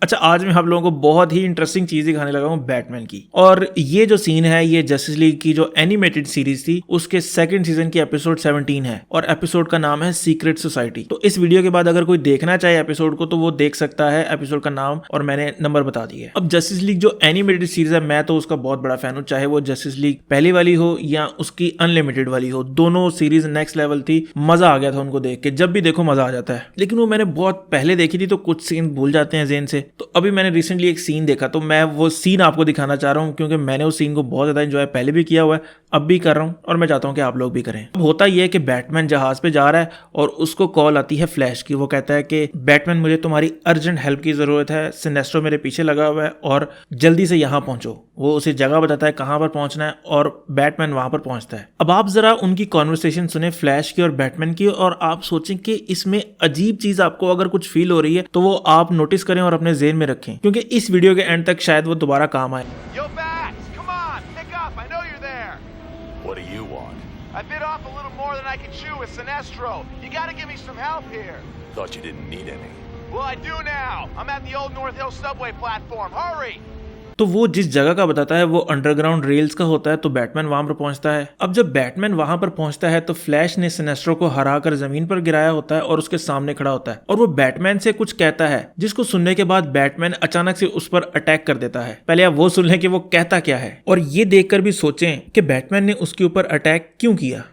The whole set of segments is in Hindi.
अच्छा, आज मैं आप लोगों को बहुत ही इंटरेस्टिंग चीज दिखाने लगा हूँ बैटमैन की। और ये जो सीन है ये जस्टिस लीग की जो एनिमेटेड सीरीज थी उसके सेकंड सीजन की एपिसोड 17 है और एपिसोड का नाम है सीक्रेट सोसाइटी। तो इस वीडियो के बाद अगर कोई देखना चाहे एपिसोड को तो वो देख सकता है। एपिसोड का नाम और मैंने नंबर बता दिया है। अब जस्टिस लीग जो एनिमेटेड सीरीज है मैं तो उसका बहुत बड़ा फैन हूँ, चाहे वो जस्टिस लीग पहली वाली हो या उसकी अनलिमिटेड वाली हो। दोनों सीरीज नेक्स्ट लेवल थी, मजा आ गया था उनको देख के। जब भी देखो मजा आ जाता है। लेकिन वो मैंने बहुत पहले देखी थी तो कुछ सीन भूल जाते हैं ज़हन से। तो अभी मैंने रिसेंटली एक सीन देखा तो मैं वो सीन आपको दिखाना चाह रहा हूँ क्योंकि मैंने उस सीन को बहुत ज्यादा एंजॉय पहले भी किया हुआ है, अब भी कर रहा हूँ और मैं चाहता हूँ कि आप लोग भी करें। अब होता यह है कि बैटमैन जहाज पे जा रहा है और उसको कॉल आती है फ्लैश की। वो कहता है कि बैटमैन मुझे तुम्हारी अर्जेंट हेल्प की जरूरत है, सिनेस्ट्रो मेरे पीछे लगा हुआ है और जल्दी से यहाँ पहुंचो। वो उसे जगह बताता है कहाँ पर पहुंचना है और बैटमैन वहां पर पहुंचता है। अब आप जरा उनकी कॉन्वर्सेशन सुने फ्लैश की और बैटमैन की और आप सोचें कि इसमें अजीब चीज आपको अगर कुछ फील हो रही है तो वो आप नोटिस करें और अपने ज़हन में रखें क्योंकि इस वीडियो के एंड तक शायद वो दोबारा काम आए। Yo, Bax, come on, pick up. I know you're there. What do you want? I bit off a little more than I can chew with Sinestro. You gotta give me some help here. Thought you didn't need any. Well, I do now. I'm at the old North Hill subway platform. Hurry! तो वो जिस जगह का बताता है वो अंडरग्राउंड रेल्स का होता है। तो बैटमैन वहां पर पहुंचता है। अब जब बैटमैन वहां पर पहुंचता है तो फ्लैश ने सिनेस्ट्रो को हराकर जमीन पर गिराया होता है और उसके सामने खड़ा होता है और वो बैटमैन से कुछ कहता है जिसको सुनने के बाद बैटमैन अचानक से उस पर अटैक कर देता है। पहले आप वो सुन लें कि वो कहता क्या है और ये देखकर भी सोचें कि बैटमैन ने उसके ऊपर अटैक क्यों किया।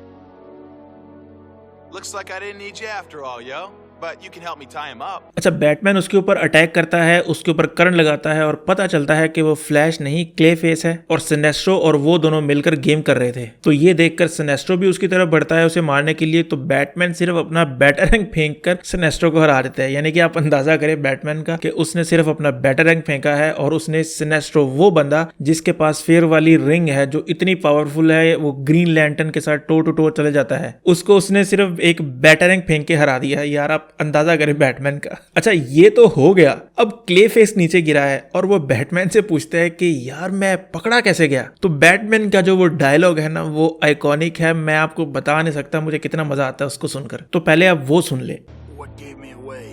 Looks like I didn't need you after all, yo. But you can help me tie him up. अच्छा, बैटमैन उसके ऊपर अटैक करता है, उसके ऊपर करंट लगाता है और पता चलता है कि वो फ्लैश नहीं क्ले फेस है और सिनेस्ट्रो और वो दोनों मिलकर गेम कर रहे थे। तो ये देखकर सिनेस्ट्रो भी उसकी तरफ बढ़ता है उसे मारने के लिए। तो बैटमैन सिर्फ अपना बैटरैंक फेंक कर सिनेस्ट्रो को हरा देता है। यानी कि आप अंदाजा करें बैटमैन का कि उसने सिर्फ अपना बैटरैंक फेंका है और उसने सिनेस्ट्रो, वो बंदा जिसके पास फेयर वाली रिंग है जो इतनी पावरफुल है, वो ग्रीन लैंटर्न के साथ टो टू टो चले जाता है, उसको उसने सिर्फ एक बैटरैंक फेंक के हरा दिया। यार आप अंदाजा करें बैटमैन का। अच्छा, ये तो हो गया। अब क्ले फेस नीचे गिरा है और वो बैटमैन से पूछता है कि यार मैं पकड़ा कैसे गया। तो बैटमैन का जो वो डायलॉग है ना वो आइकॉनिक है, मैं आपको बता नहीं सकता मुझे कितना मजा आता है उसको सुनकर। तो पहले आप वो सुन ले। What gave me away?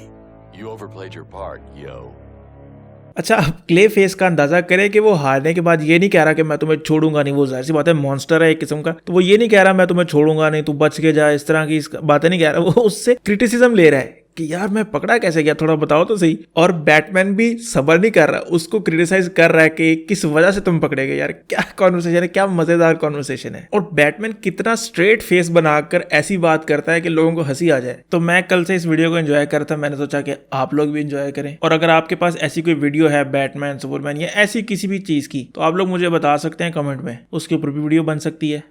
You overplayed your part, yo. अच्छा, आप क्ले फेस का अंदाजा करें कि वो हारने के बाद ये नहीं कह रहा कि मैं तुम्हें छोड़ूंगा नहीं। वो जाहिर सी बात है मॉन्स्टर है एक किस्म का, तो वो ये नहीं कह रहा मैं तुम्हें छोड़ूंगा नहीं, तू बच के जा, इस तरह की बातें नहीं कह रहा। वो उससे क्रिटिसिज्म ले रहा है कि यार मैं पकड़ा कैसे गया, थोड़ा बताओ तो सही। और बैटमैन भी सबर नहीं कर रहा, उसको क्रिटिसाइज कर रहा है कि किस वजह से तुम पकड़े गए। यार क्या कॉन्वर्सेशन है, क्या मजेदार कॉन्वर्सेशन है। और बैटमैन कितना स्ट्रेट फेस बनाकर ऐसी बात करता है कि लोगों को हंसी आ जाए। तो मैं कल से इस वीडियो को एंजॉय करता, मैंने सोचा कि आप लोग भी एंजॉय करें। और अगर आपके पास ऐसी कोई वीडियो है बैटमैन, सुपरमैन या ऐसी किसी भी चीज की तो आप लोग मुझे बता सकते हैं कमेंट में, उसके ऊपर भी वीडियो बन सकती है।